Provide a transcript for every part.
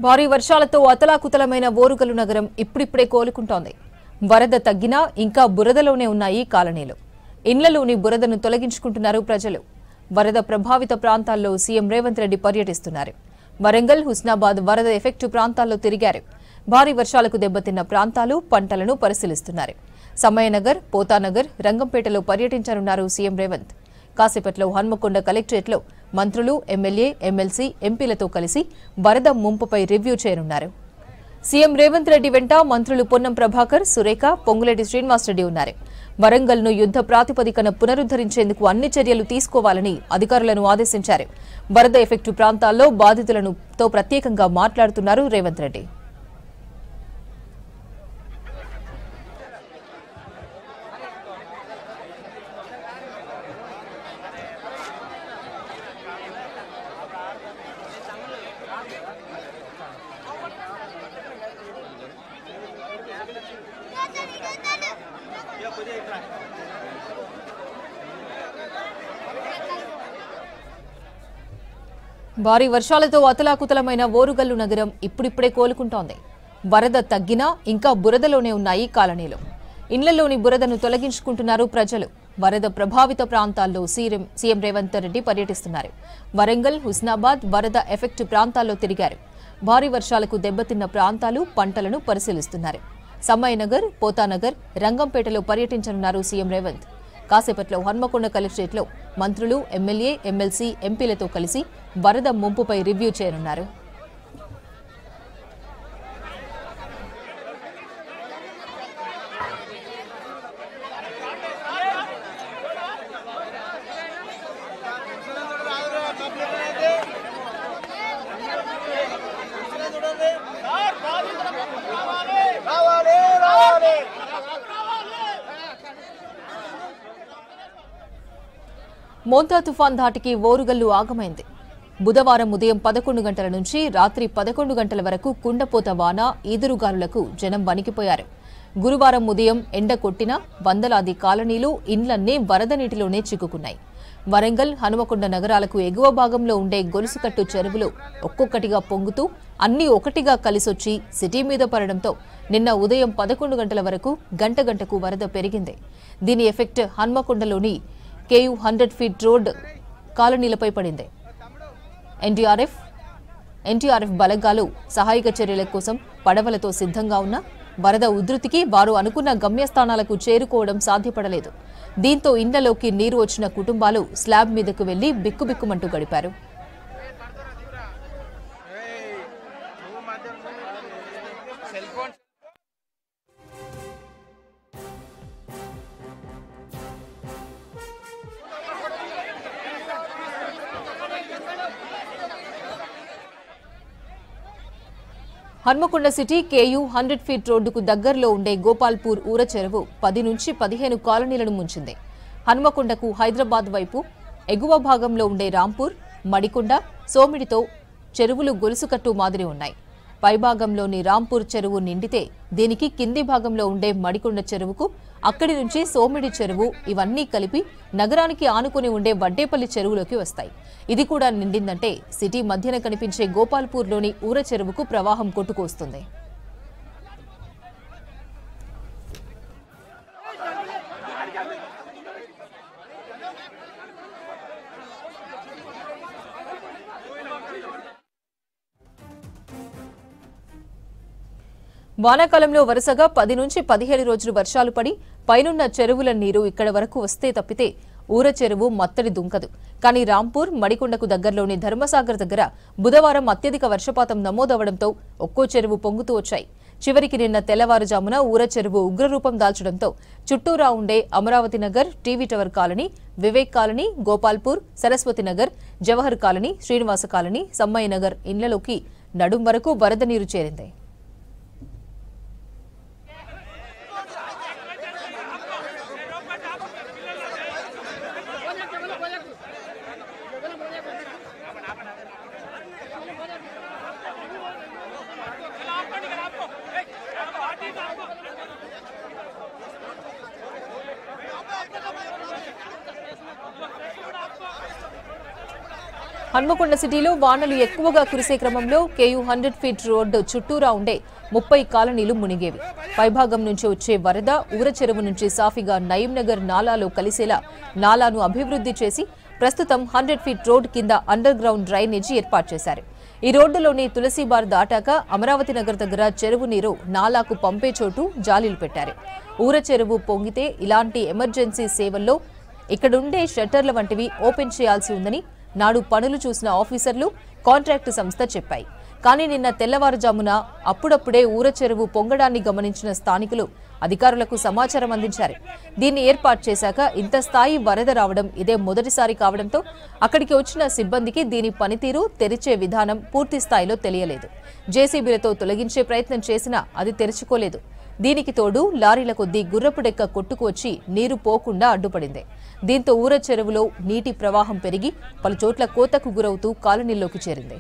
భారీ వర్షాలతో అతలాకుతలమైన ఓరుగల్లు నగరం ఇప్పుడిప్పుడే కోలుకుంటోంది. వరద తగ్గినా ఇంకా బురదలోనే ఉన్నాయి కాలనీలు. ఇళ్లలోని బురదను తొలగించుకుంటున్నారు ప్రజలు. వరద ప్రభావిత ప్రాంతాల్లో సీఎం రేవంత్ రెడ్డి పర్యటిస్తున్నారు. వరంగల్, హుస్నాబాద్ వరద ఎఫెక్టు ప్రాంతాల్లో తిరిగారు. భారీ వర్షాలకు దెబ్బతిన్న ప్రాంతాలు, పంటలను పరిశీలిస్తున్నారు. సమయనగర్, పోతానగర్, రంగంపేటలో పర్యటించనున్నారు సీఎం రేవంత్. కాసేపట్లో హన్మకొండ కలెక్టరేట్లో మంత్రులు, ఎమ్మెల్యే, ఎమ్మెల్సీ, ఎంపీలతో కలిసి వరద ముంపుపై రివ్యూ చేయనున్నారు. సీఎం రేవంత్ రెడ్డి వెంట మంత్రులు పొన్నం ప్రభాకర్, సురేఖ, పొంగులేటి శ్రీనివాసరెడ్డి ఉన్నారు. వరంగల్ను యుద్ధ ప్రాతిపదికన పునరుద్దరించేందుకు అన్ని చర్యలు తీసుకోవాలని అధికారులను ఆదేశించారు. వరద ఎఫెక్టు ప్రాంతాల్లో బాధితులతో ప్రత్యేకంగా మాట్లాడుతున్నారు రేవంత్ రెడ్డి. భారీ వర్షాలతో అతలాకుతలమైన ఓరుగల్లు నగరం ఇప్పుడిప్పుడే కోలుకుంటోంది. వరద తగ్గినా ఇంకా బురదలోనే ఉన్నాయి కాలనీలు. ఇళ్లలోని బురదను తొలగించుకుంటున్నారు ప్రజలు. వరద ప్రభావిత ప్రాంతాల్లో సీఎం రేవంత్ రెడ్డి పర్యటిస్తున్నారు. వరంగల్, హుస్నాబాద్ వరద ఎఫెక్టు ప్రాంతాల్లో తిరిగారు. భారీ వర్షాలకు దెబ్బతిన్న ప్రాంతాలు, పంటలను పరిశీలిస్తున్నారు. సమయనగర్, పోతానగర్, రంగంపేటలో పర్యటించనున్నారు సీఎం రేవంత్. కాసేపట్లో హన్మకొండ కలెక్టరేట్లో మంత్రులు, ఎమ్మెల్యే, ఎమ్మెల్సీ, ఎంపీలతో కలిసి వరద ముంపుపై రివ్యూ చేయనున్నారు. మోంతా తుఫాన్ ధాటికి ఓరుగల్లు ఆగమైంది. బుధవారం ఉదయం 11 గంటల నుంచి రాత్రి 11 గంటల వరకు కుండపోత వాన, ఈదురుగాలులకు జనం వణికిపోయారు. గురువారం ఉదయం ఎండ కొట్టినా వందలాది కాలనీలు, ఇండ్లన్నీ వరద నీటిలోనే చిక్కుకున్నాయి. వరంగల్, హనుమకొండ నగరాలకు ఎగువ భాగంలో ఉండే గొలుసుకట్టు చెరువులు ఒక్కొక్కటిగా పొంగుతూ అన్నీ ఒకటిగా కలిసొచ్చి సిటీ మీద పడడంతో నిన్న ఉదయం 11 గంటల వరకు గంట గంటకు వరద పెరిగింది. దీని ఎఫెక్ట్ హన్మకొండలోని కేయూ 100 ఫీట్ రోడ్ కాలనీలపై పడింది. ఎన్టీఆర్ఎఫ్ బలగాలు సహాయక చర్యల కోసం పడవలతో సిద్ధంగా ఉన్న వరద ఉధృతికి వారు అనుకున్న గమ్యస్థానాలకు చేరుకోవడం సాధ్యపడలేదు. దీంతో ఇండ్లలోకి నీరు వచ్చిన కుటుంబాలు స్లాబ్ మీదకు వెళ్లి బిక్కుబిక్కుమంటూ గడిపారు. హన్మకొండ సిటీ కేయూ 100 ఫీట్ రోడ్డుకు దగ్గరలో ఉండే గోపాల్పూర్ ఊర చెరువు 10 నుంచి 15 కాలనీలను ముంచింది. హన్మకొండకు హైదరాబాద్ వైపు ఎగువ భాగంలో ఉండే రాంపూర్, మడికొండ, సోమిడితో చెరువులు గొలుసుకట్టు మాదిరి ఉన్నాయి. పైభాగంలోని రాంపూర్ చెరువు నిండితే దీనికి కింది భాగంలో ఉండే మడికొండ చెరువుకు, అక్కడి నుంచి సోమిడి చెరువు, ఇవన్నీ కలిపి నగరానికి ఆనుకుని ఉండే వడ్డేపల్లి చెరువులోకి వస్తాయి. ఇది కూడా నిండిందంటే సిటీ మధ్యన కనిపించే గోపాల్పూర్లోని ఊర చెరువుకు ప్రవాహం కొట్టుకొస్తుంది. వానాకాలంలో వరుసగా 10 నుంచి 17 రోజులు వర్షాలు పడి పైనున్న చెరువుల నీరు ఇక్కడ వరకు వస్తే తప్పితే ఊర చెరువు మత్తడి దుంకదు. కానీ రాంపూర్, మడికొండకు దగ్గరలోని ధర్మసాగర్ దగ్గర బుధవారం అత్యధిక వర్షపాతం నమోదవడంతో ఒక్కో చెరువు పొంగుతూ వచ్చాయి. చివరికి నిన్న తెల్లవారుజామున ఊర చెరువు ఉగ్రరూపం దాల్చడంతో చుట్టూరా ఉండే Amaravati Nagar, TV tower colony, Vivek colony, Gopalpur, Saraswati Nagar, Jawahar colony, Srinivasa colony, Sammaiah Nagar ఇండ్లలోకి నడుం వరకు వరద నీరు చేరింది. హన్మకొండ సిటీలో వానలు ఎక్కువగా కురిసే క్రమంలో కేయూ 100 ఫీట్ రోడ్డు చుట్టూరా ఉండే 30 కాలనీలు మునిగేవి. పైభాగం నుంచి వచ్చే వరద ఊర చెరువు నుంచి సాఫీగా నయీం నగర్ నాలాలో కలిసేలా నాలాను అభివృద్ధి చేసి ప్రస్తుతం 100 ఫీట్ రోడ్ కింద అండర్ గ్రౌండ్ డ్రైనేజీ ఏర్పాటు చేశారు. ఈ రోడ్డులోని తులసీబార్ దాటాక అమరావతి నగర్ దగ్గర చెరువు నీరు నాలాకు పంపే చోటు జాలీలు పెట్టారు. ఊర చెరువు పొంగితే ఇలాంటి ఎమర్జెన్సీ సేవల్లో ఇక్కడుండే షట్టర్ల వంటివి ఓపెన్ చేయాల్సి ఉందని నాడు పనులు చూసిన ఆఫీసర్లు, కాంట్రాక్టు సంస్థ చెప్పాయి. కానీ నిన్న తెల్లవారుజామున అప్పుడప్పుడే ఊర చెరువు పొంగడాన్ని గమనించిన స్థానికులు అధికారులకు సమాచారం అందించారు. దీన్ని ఏర్పాటు చేశాక ఇంత స్థాయి వరద రావడం ఇదే మొదటిసారి కావడంతో అక్కడికి వచ్చిన సిబ్బందికి దీని పనితీరు, తెరిచే విధానం పూర్తి స్థాయిలో తెలియలేదు. జేసీబీలతో తొలగించే ప్రయత్నం చేసినా అది తెరుచుకోలేదు. దీనికి తోడు లారీల కొద్దీ గుర్రపుడెక్క కొట్టుకు వచ్చి నీరు పోకుండా అడ్డుపడింది. దీంతో ఊర చెరువులో నీటి ప్రవాహం పెరిగి పలుచోట్ల కోతకు గురవుతూ కాలనీల్లోకి చేరింది.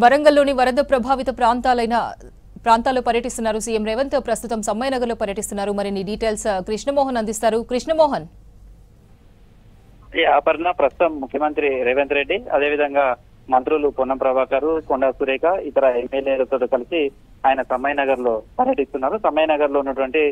వరంగల్లోని వరద ప్రభావిత ప్రాంతాల్లో పర్యటిస్తున్నారు సీఎం రేవంత్. ప్రస్తుతం సమ్మయ్యనగర్లో పర్యటిస్తున్నారు. మరిన్ని డీటెయిల్స్ కృష్ణమోహన్ అందిస్తారు. కృష్ణమోహన్. అపర్ణ, ప్రస్తుతం ముఖ్యమంత్రి రేవంత్ రెడ్డి, అదేవిధంగా మంత్రులు పొన్నం ప్రభాకర్, కొండా సురేఖ, ఇతర ఎమ్మెల్యేలతో కలిసి ఆయన సమ్మయ్యనగర్ లో పర్యటిస్తున్నారు. సమ్మయ్యనగర్ లో ఉన్నటువంటి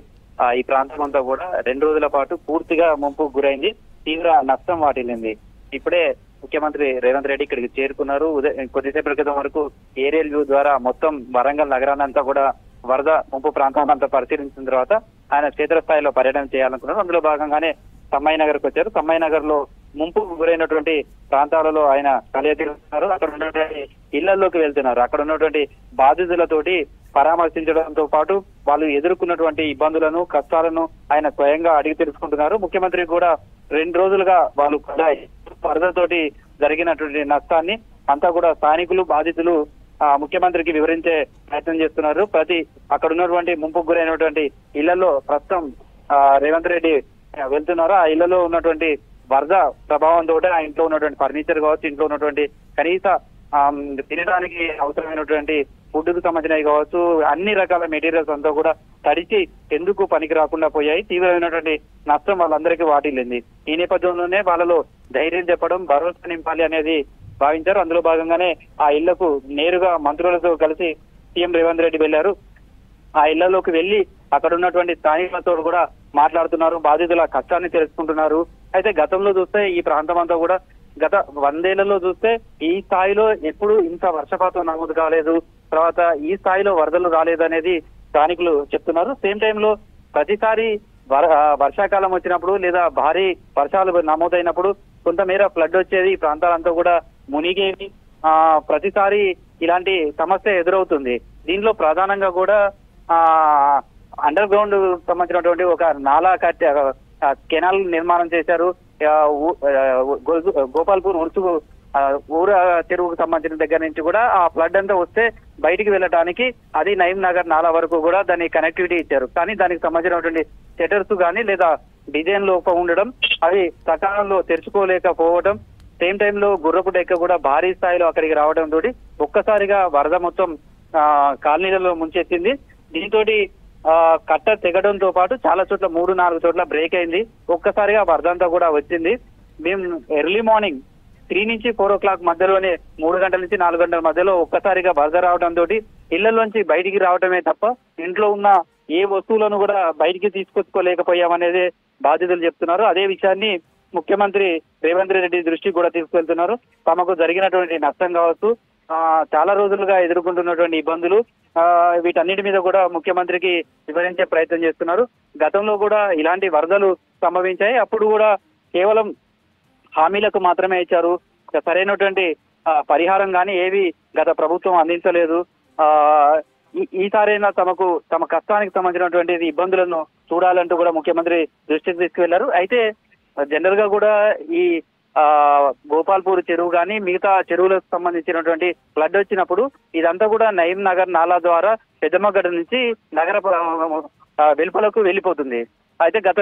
ఈ ప్రాంతం అంతా కూడా 2 రోజుల పాటు పూర్తిగా ముంపుకు గురైంది, తీవ్ర నష్టం వాటిల్లింది. ఇప్పుడే ముఖ్యమంత్రి రేవంత్ రెడ్డి ఇక్కడికి చేరుకున్నారు. కొద్దిసేపటి క్రితం వరకు ఏరియల్ వ్యూ ద్వారా మొత్తం వరంగల్ నగరాన్ని అంతా కూడా వరద ముంపు ప్రాంతాన్ని అంతా పరిశీలించిన తర్వాత ఆయన క్షేత్రస్థాయిలో పర్యటన చేయాలనుకున్నారు. అందులో భాగంగానే సమ్మయ్యనగర్కి వచ్చారు. సమ్మయ్యనగర్ లో ముంపు గురైనటువంటి ప్రాంతాలలో ఆయన పర్యటిస్తున్నారు. అక్కడ ఉన్నటువంటి ఇళ్లలోకి వెళ్తున్నారు. అక్కడ ఉన్నటువంటి బాధితులతోటి పరామర్శించడంతో పాటు వాళ్ళు ఎదుర్కొన్నటువంటి ఇబ్బందులను, కష్టాలను ఆయన స్వయంగా అడిగి తెలుసుకుంటున్నారు. ముఖ్యమంత్రి కూడా 2 రోజులుగా వాళ్ళు వరదతోటి జరిగినటువంటి నష్టాన్ని అంతా కూడా స్థానికులు, బాధితులు ముఖ్యమంత్రికి వివరించే ప్రయత్నం చేస్తున్నారు. అక్కడ ఉన్నటువంటి ముంపుకు గురైనటువంటి ఇళ్లలో ప్రస్తుతం రేవంత్ రెడ్డి వెళ్తున్నారు. ఆ ఇళ్లలో ఉన్నటువంటి వరద ప్రభావంతో ఆ ఇంట్లో ఉన్నటువంటి ఫర్నిచర్ కావచ్చు, ఇంట్లో ఉన్నటువంటి కనీస తినడానికి అవసరమైనటువంటి ఫుడ్ కు సంబంధించినవి కావచ్చు, అన్ని రకాల మెటీరియల్స్ అంతా కూడా తడిచి ఎందుకు పనికి రాకుండా పోయాయి. తీవ్రమైనటువంటి నష్టం వాళ్ళందరికీ వాటిల్లింది. ఈ నేపథ్యంలోనే వాళ్ళలో ధైర్యం చెప్పడం, భరోసా నింపాలి అనేది భావించారు. అందులో భాగంగానే ఆ ఇళ్లకు నేరుగా మంత్రులతో కలిసి సీఎం రేవంత్ రెడ్డి వెళ్లారు. ఆ ఇళ్లలోకి వెళ్లి అక్కడ ఉన్నటువంటి స్థానికులతో కూడా మాట్లాడుతున్నారు. బాధితుల కష్టాన్ని తెలుసుకుంటున్నారు. అయితే గతంలో చూస్తే ఈ ప్రాంతం అంతా కూడా గత 100 ఏళ్లలో చూస్తే ఈ స్థాయిలో ఎప్పుడు ఇంత వర్షపాతం నమోదు కాలేదు, తర్వాత ఈ స్థాయిలో వరదలు రాలేదనేది స్థానికులు చెప్తున్నారు. సేమ్ టైంలో ప్రతిసారి వర్షాకాలం వచ్చినప్పుడు లేదా భారీ వర్షాలు నమోదైనప్పుడు కొంతమేర ఫ్లడ్ వచ్చేది, ఈ ప్రాంతాలంతా కూడా మునిగేవి. ప్రతిసారి ఇలాంటి సమస్య ఎదురవుతుంది. దీనిలో ప్రధానంగా కూడా అండర్ గ్రౌండ్ సంబంధించినటువంటి ఒక నాలా కెనాల్ నిర్మాణం చేశారు. గోపాల్పూర్ ఉరుసుకు ఊర చెరువుకు సంబంధించిన దగ్గర నుంచి కూడా ఆ ఫ్లడ్ అంతా వస్తే బయటికి వెళ్ళటానికి అది నయీం నగర్ నాలా వరకు కూడా దాన్ని కనెక్టివిటీ ఇచ్చారు. కానీ దానికి సంబంధించినటువంటి షట్టర్స్ కానీ లేదా డిజైన్ లోపం ఉండడం, అవి సకాలంలో తెరుచుకోలేకపోవడం, సేమ్ టైంలో గుర్రపు డెక్క కూడా భారీ స్థాయిలో అక్కడికి రావడం తోటి ఒక్కసారిగా వరద మొత్తం కాలనీలలో ముంచెత్తింది. దీంతో కట్ట తెగడంతో పాటు చాలా చోట్ల 3-4 చోట్ల బ్రేక్ అయింది. ఒక్కసారిగా వరద అంతా కూడా వచ్చింది. మేము ఎర్లీ మార్నింగ్ 3 నుంచి 4 o'clock మధ్యలోనే 3 గంటల నుంచి 4 గంటల మధ్యలో ఒక్కసారిగా వరద రావడంతో ఇళ్లలోంచి బయటికి రావడమే తప్ప ఇంట్లో ఉన్న ఏ వస్తువులను కూడా బయటికి తీసుకొచ్చుకోలేకపోయామనేది బాధితులు చెప్తున్నారు. అదే విషయాన్ని ముఖ్యమంత్రి రేవంత్ రెడ్డి దృష్టికి కూడా తీసుకెళ్తున్నారు. తమకు జరిగినటువంటి నష్టం కావచ్చు, చాలా రోజులుగా ఎదుర్కొంటున్నటువంటి ఇబ్బందులు, వీటన్నిటి మీద కూడా ముఖ్యమంత్రికి వివరించే ప్రయత్నం చేస్తున్నారు. గతంలో కూడా ఇలాంటి వరదలు సంభవించాయి. అప్పుడు కూడా కేవలం హామీలకు మాత్రమే ఇచ్చారు. సరైనటువంటి పరిహారం కానీ ఏవి గత ప్రభుత్వం అందించలేదు. ఈసారైనా తమ కష్టానికి సంబంధించినటువంటి ఇబ్బందులను చూడాలంటూ కూడా ముఖ్యమంత్రి దృష్టికి తీసుకువెళ్లారు. అయితే జనరల్ గా కూడా ఈ ఆ గోపాల్పూర్ చెరువు కానీ మిగతా చెరువులకు సంబంధించినటువంటి ఫ్లడ్ వచ్చినప్పుడు ఇదంతా కూడా నయీం నగర్ నాలా ద్వారా పెద్దమ్మగడ్డ నుంచి నగర వెలుపలకు వెళ్ళిపోతుంది. అయితే గత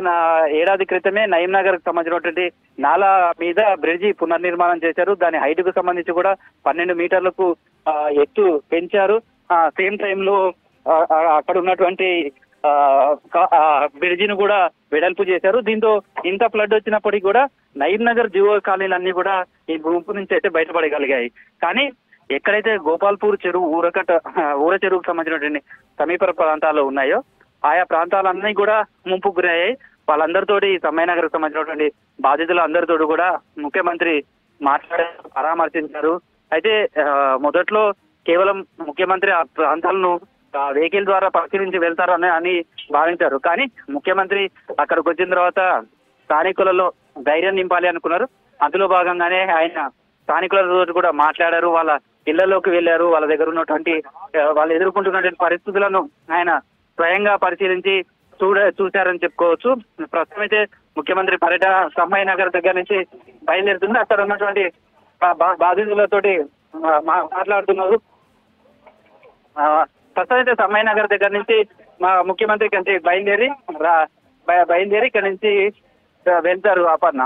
ఏడాది క్రితమే నయీం నగర్ కు సంబంధించినటువంటి నాలా మీద బ్రిడ్జి పునర్నిర్మాణం చేశారు. దాని హైట్ కు సంబంధించి కూడా 12 మీటర్లకు ఎత్తు పెంచారు. సేమ్ టైంలో అక్కడ ఉన్నటువంటి బ్రిడ్జిని కూడా వెడల్పు చేశారు. దీంతో ఇంత ఫ్లడ్ వచ్చినప్పటికీ కూడా నయీం నగర్ జీవో కాలనీలన్నీ కూడా ఈ గుంపు నుంచి అయితే బయటపడగలిగాయి. కానీ ఎక్కడైతే గోపాల్పూర్ చెరువు ఊర చెరువుకు సంబంధించినటువంటి సమీప ప్రాంతాల్లో ఉన్నాయో ఆయా ప్రాంతాలన్నీ కూడా ముంపుకు గురయ్యాయి. వాళ్ళందరితోటి సమ్మయ్యనగర్కు సంబంధించినటువంటి బాధితులు అందరితో కూడా ముఖ్యమంత్రి మాట్లాడారు, పరామర్శించారు. అయితే మొదట్లో కేవలం ముఖ్యమంత్రి ఆ ప్రాంతాలను వెహికల్ ద్వారా పరిశీలించి వెళ్తారు అని భావించారు. కానీ ముఖ్యమంత్రి అక్కడికి వచ్చిన తర్వాత స్థానికులలో ధైర్యం నింపాలి అనుకున్నారు. అందులో భాగంగానే ఆయన స్థానికులతో కూడా మాట్లాడారు. వాళ్ళ ఇళ్లలోకి వెళ్లారు. వాళ్ళ దగ్గర ఉన్నటువంటి వాళ్ళు ఎదుర్కొంటున్నటువంటి పరిస్థితులను ఆయన స్వయంగా పరిశీలించి చూశారని చెప్పుకోవచ్చు. ప్రస్తుతం అయితే ముఖ్యమంత్రి పర్యటన సమ్మయ్యనగర్ దగ్గర నుంచి బయలుదేరుతుంది. అక్కడ ఉన్నటువంటి బాధితులతోటి మాట్లాడుతున్నారు. ప్రస్తుతం అయితే సమ్మయ్యనగర్ దగ్గర నుంచి మా ముఖ్యమంత్రి కంటే బయలుదేరి ఇక్కడ నుంచి వెళ్తారు. అపర్ణ.